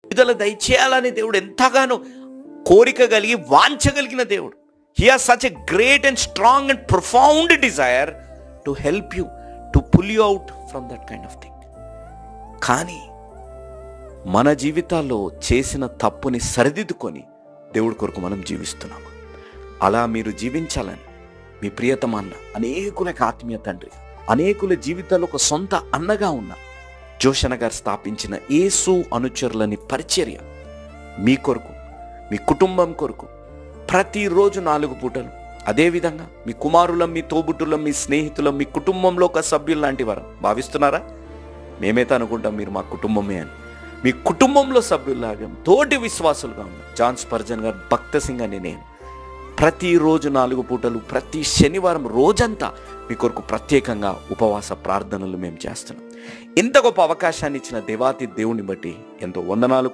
విడుదల దయచేయాలని దేవుడు ఎంతగానో కోరిక కలిగి వాంచగలిగిన దేవుడు. He has such a great and strong and profound desire to help you, to pull you out from that kind of thing. కానీ మన జీవితాల్లో చేసిన తప్పుని సరిదిద్దుకొని దేవుడి కొరకు మనం జీవిస్తున్నాము. అలా మీరు జీవించాలని మీ ప్రియతమ అన్న, అనేకులకు ఆత్మీయ తండ్రి, అనేకుల జీవితాల్లో ఒక సొంత అన్నగా ఉన్న జోషణ గారు స్థాపించిన యేసు అనుచరులని పరిచర్య మీ కొరకు, మీ కుటుంబం కొరకు ప్రతిరోజు 4 పూటలు, అదేవిధంగా మీ కుమారులం, మీ తోబుట్టులం, మీ స్నేహితులం, మీ కుటుంబంలో ఒక సభ్యులు లాంటి వారు భావిస్తున్నారా? మేమైతే అనుకుంటాం మీరు మా కుటుంబమే అని. మీ కుటుంబంలో సభ్యుల్లాగా, తోటి విశ్వాసులుగా ఉన్నారు. జాన్ స్పర్జన్ గారు, భక్త సింగ్ అని నేను ప్రతిరోజు 4 పూటలు, ప్రతి శనివారం రోజంతా మీ కొరకు ప్రత్యేకంగా ఉపవాస ప్రార్థనలు మేము చేస్తున్నాం. ఇంత గొప్ప అవకాశాన్ని ఇచ్చిన దేవాతి దేవుని బట్టి ఎంతో వందనాలు.